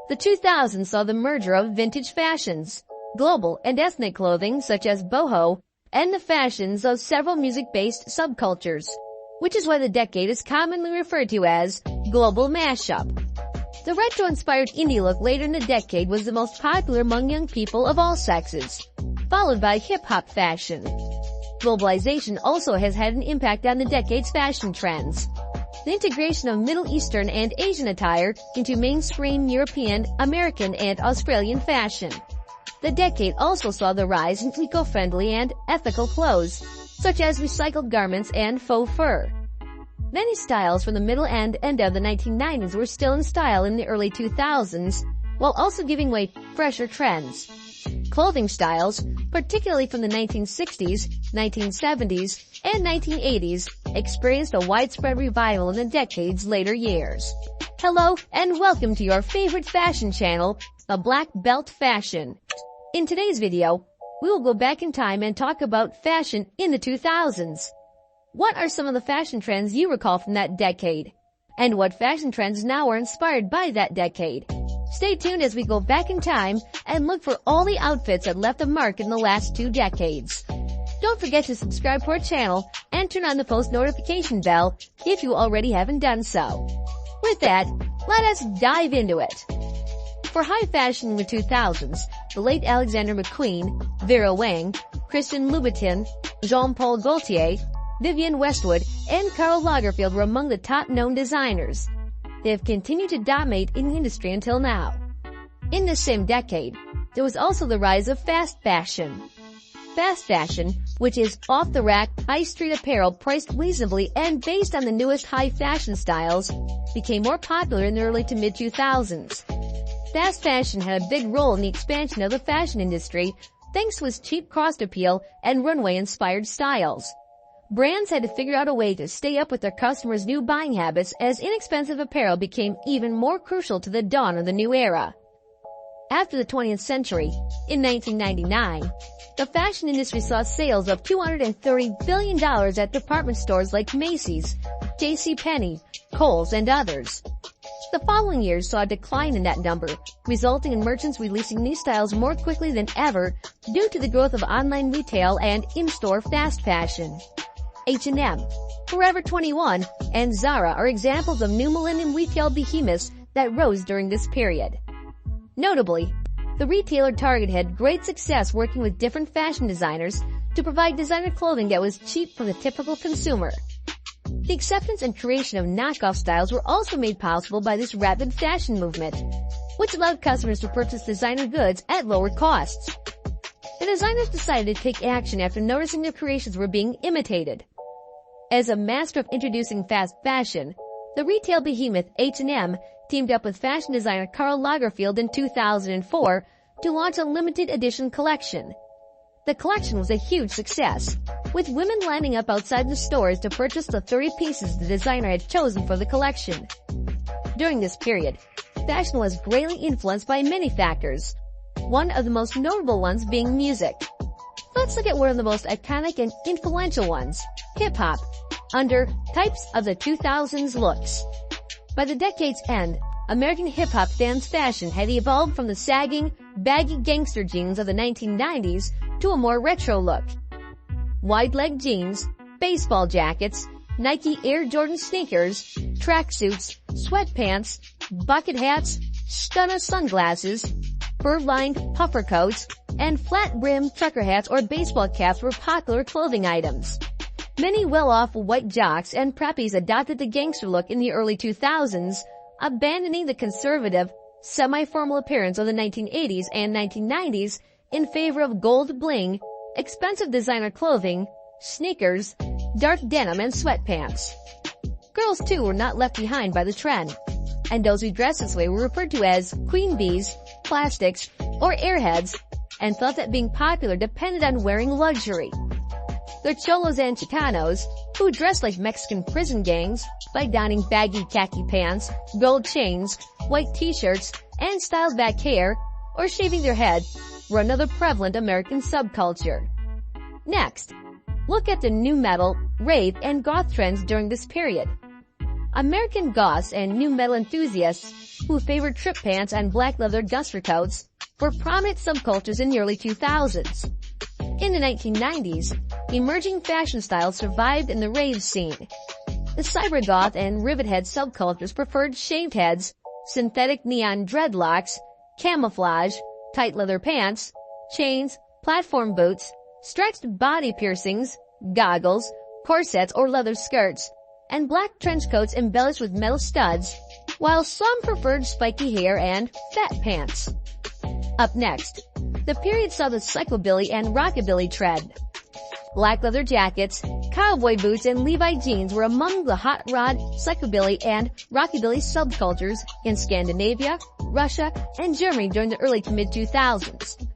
The 2000s saw the merger of vintage fashions, global and ethnic clothing such as boho, and the fashions of several music-based subcultures, which is why the decade is commonly referred to as global mashup. The retro-inspired indie look later in the decade was the most popular among young people of all sexes, followed by hip-hop fashion. Globalization also has had an impact on the decade's fashion trends. The integration of Middle Eastern and Asian attire into mainstream European, American, and Australian fashion. The decade also saw the rise in eco-friendly and ethical clothes, such as recycled garments and faux fur. Many styles from the middle and end of the 1990s were still in style in the early 2000s, while also giving way to fresher trends. Clothing styles, particularly from the 1960s, 1970s, and 1980s, experienced a widespread revival in the decade's later years. Hello, and welcome to your favorite fashion channel, The Black Belt Fashion. In today's video, we will go back in time and talk about fashion in the 2000s. What are some of the fashion trends you recall from that decade? And what fashion trends now are inspired by that decade? Stay tuned as we go back in time and look for all the outfits that left a mark in the last 2 decades. Don't forget to subscribe to our channel and turn on the post notification bell if you already haven't done so. With that, let us dive into it. For high fashion in the 2000s, the late Alexander McQueen, Vera Wang, Christian Louboutin, Jean-Paul Gaultier, Vivienne Westwood, and Karl Lagerfeld were among the top-known designers. They have continued to dominate in the industry until now. In the same decade, there was also the rise of fast fashion. Fast fashion, which is off-the-rack, high-street apparel priced reasonably and based on the newest high fashion styles, became more popular in the early to mid-2000s. Fast fashion had a big role in the expansion of the fashion industry thanks to its cheap cost appeal and runway-inspired styles. Brands had to figure out a way to stay up with their customers' new buying habits as inexpensive apparel became even more crucial to the dawn of the new era. After the 20th century, in 1999, the fashion industry saw sales of $230 billion at department stores like Macy's, JCPenney, Kohl's, and others. The following years saw a decline in that number, resulting in merchants releasing new styles more quickly than ever due to the growth of online retail and in-store fast fashion. H&M, Forever 21, and Zara are examples of new millennium retail behemoths that rose during this period. Notably, the retailer Target had great success working with different fashion designers to provide designer clothing that was cheap for the typical consumer. The acceptance and creation of knockoff styles were also made possible by this rapid fashion movement, which allowed customers to purchase designer goods at lower costs. The designers decided to take action after noticing their creations were being imitated. As a master of introducing fast fashion, the retail behemoth H&M teamed up with fashion designer Karl Lagerfeld in 2004 to launch a limited edition collection. The collection was a huge success, with women lining up outside the stores to purchase the 30 pieces the designer had chosen for the collection. During this period, fashion was greatly influenced by many factors, one of the most notable ones being music. Let's look at one of the most iconic and influential ones, hip-hop, under types of the 2000s looks. By the decade's end, American hip-hop dance fashion had evolved from the sagging, baggy gangster jeans of the 1990s to a more retro look. Wide-leg jeans, baseball jackets, Nike Air Jordan sneakers, tracksuits, sweatpants, bucket hats, stunner sunglasses, fur-lined puffer coats, and flat-brimmed trucker hats or baseball caps were popular clothing items. Many well-off white jocks and preppies adopted the gangster look in the early 2000s, abandoning the conservative, semi-formal appearance of the 1980s and 1990s in favor of gold bling, expensive designer clothing, sneakers, dark denim, and sweatpants. Girls, too, were not left behind by the trend, and those who dressed this way were referred to as queen bees, plastics, or airheads, and thought that being popular depended on wearing luxury. The cholos and chicanos, who dressed like Mexican prison gangs by donning baggy khaki pants, gold chains, white t-shirts, and styled back hair, or shaving their head, were another prevalent American subculture. Next, look at the nu metal, rave, and goth trends during this period. American goths and nu metal enthusiasts who favored trip pants and black leather duster coats, were prominent subcultures in the early 2000s. In the 1990s, emerging fashion styles survived in the rave scene. The cybergoth and rivethead subcultures preferred shaved heads, synthetic neon dreadlocks, camouflage, tight leather pants, chains, platform boots, stretched body piercings, goggles, corsets or leather skirts, and black trench coats embellished with metal studs, while some preferred spiky hair and fat pants. Up next, the period saw the psychobilly and rockabilly trend. Black leather jackets, cowboy boots, and Levi jeans were among the hot rod, psychobilly, and rockabilly subcultures in Scandinavia, Russia, and Germany during the early to mid-2000s.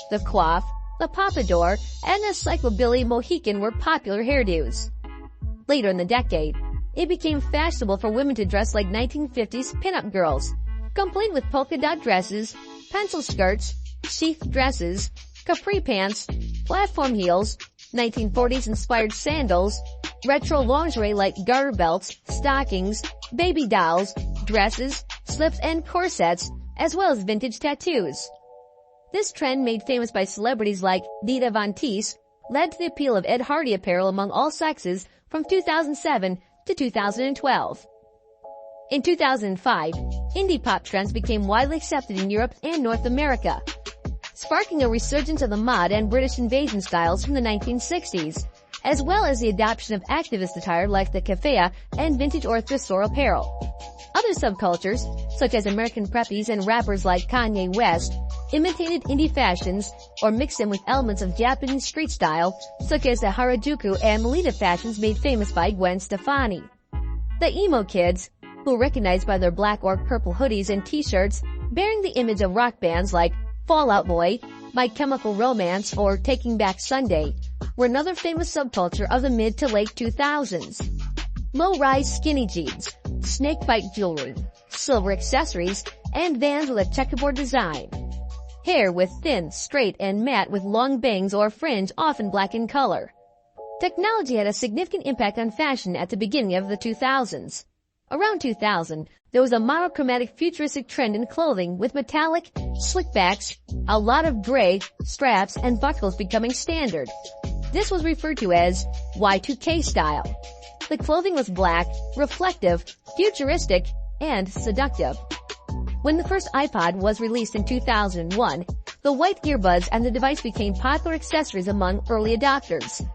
The coif, the pompadour, and the psychobilly Mohican were popular hairdos. Later in the decade, it became fashionable for women to dress like 1950s pinup girls, complete with polka dot dresses, pencil skirts, sheath dresses, capri pants, platform heels, 1940s inspired sandals, retro lingerie like garter belts, stockings, baby dolls, dresses, slips, and corsets, as well as vintage tattoos. This trend, made famous by celebrities like Dita Von Teese, led to the appeal of Ed Hardy apparel among all sexes from 2007 to 2012. In 2005, indie pop trends became widely accepted in Europe and North America, sparking a resurgence of the mod and British invasion styles from the 1960s, as well as the adoption of activist attire like the keffiyeh and vintage or thriftsstore apparel. Other subcultures, such as American preppies and rappers like Kanye West, imitated indie fashions or mixed them with elements of Japanese street style, such as the Harajuku and Lolita fashions made famous by Gwen Stefani. The emo kids, who were recognized by their black or purple hoodies and t-shirts bearing the image of rock bands like Fall Out Boy, My Chemical Romance, or Taking Back Sunday, were another famous subculture of the mid to late 2000s. Low-rise skinny jeans, snakebite jewelry, silver accessories, and Vans with a checkerboard design. Hair with thin, straight, and matte with long bangs or fringe, often black in color. Technology had a significant impact on fashion at the beginning of the 2000s. Around 2000, there was a monochromatic futuristic trend in clothing with metallic, slickbacks, a lot of gray, straps, and buckles becoming standard. This was referred to as Y2K style. The clothing was black, reflective, futuristic, and seductive. When the first iPod was released in 2001, the white earbuds and the device became popular accessories among early adopters.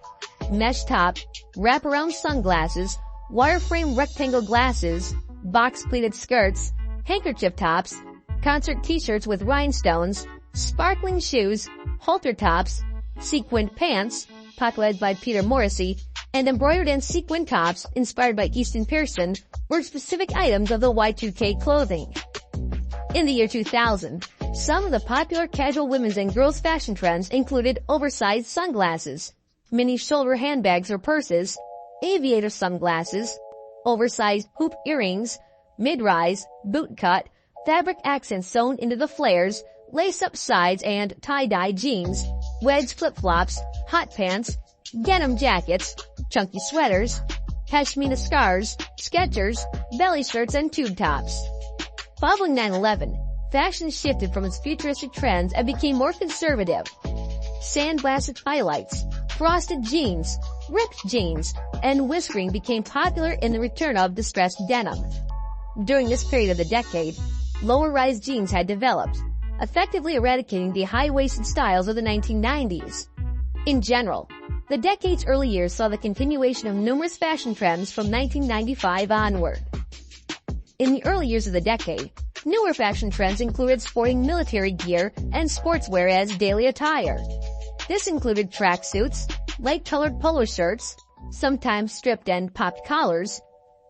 Mesh top, wraparound sunglasses, wireframe rectangle glasses, box-pleated skirts, handkerchief tops, concert t-shirts with rhinestones, sparkling shoes, halter tops, sequined pants, popularized by Peter Morrissey, and embroidered and sequined tops inspired by Easton Pearson were specific items of the Y2K clothing. In the year 2000, some of the popular casual women's and girls' fashion trends included oversized sunglasses, mini shoulder handbags or purses, aviator sunglasses, oversized hoop earrings, mid-rise, boot cut, fabric accents sewn into the flares, lace-up sides and tie-dye jeans, wedge flip-flops, hot pants, denim jackets, chunky sweaters, pashmina scarves, Skechers, belly shirts, and tube tops. Following 9/11, fashion shifted from its futuristic trends and became more conservative. Sandblasted highlights, frosted jeans, ripped jeans, and whiskering became popular in the return of distressed denim. During this period of the decade, lower-rise jeans had developed, effectively eradicating the high-waisted styles of the 1990s. In general, the decade's early years saw the continuation of numerous fashion trends from 1995 onward. In the early years of the decade, newer fashion trends included sporting military gear and sportswear as daily attire. This included tracksuits, light-colored polo shirts, sometimes stripped and popped collars,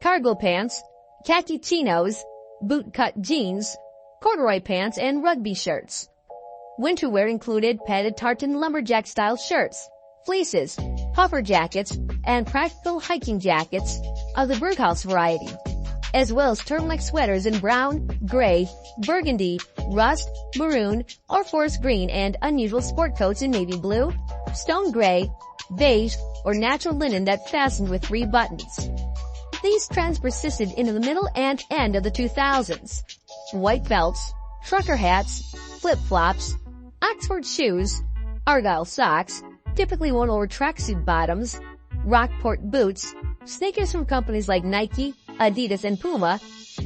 cargo pants, khaki chinos, boot-cut jeans, corduroy pants, and rugby shirts. Winter wear included padded tartan lumberjack-style shirts, fleeces, puffer jackets, and practical hiking jackets of the Berghaus variety, as well as turtleneck sweaters in brown, gray, burgundy, rust, maroon, or forest green, and unusual sport coats in navy blue, stone gray, beige, or natural linen that fastened with 3 buttons. These trends persisted into the middle and end of the 2000s. white belts, trucker hats, flip-flops, Oxford shoes, Argyle socks, typically worn over tracksuit bottoms, Rockport boots, sneakers from companies like Nike, Adidas, and Puma,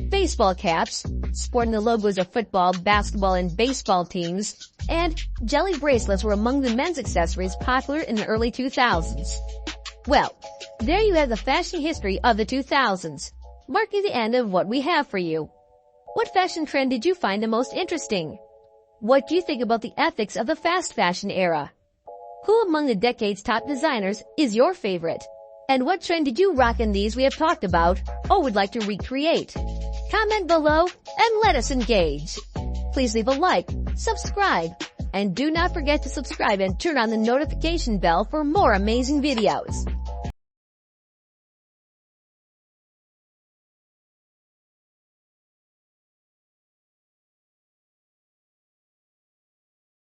baseball caps, sporting the logos of football, basketball, and baseball teams, and jelly bracelets were among the men's accessories popular in the early 2000s. Well, there you have the fashion history of the 2000s, marking the end of what we have for you. What fashion trend did you find the most interesting? What do you think about the ethics of the fast fashion era? Who among the decade's top designers is your favorite? And what trend did you rock in these we have talked about or would like to recreate? Comment below and let us engage. Please leave a like, subscribe, and do not forget to subscribe and turn on the notification bell for more amazing videos.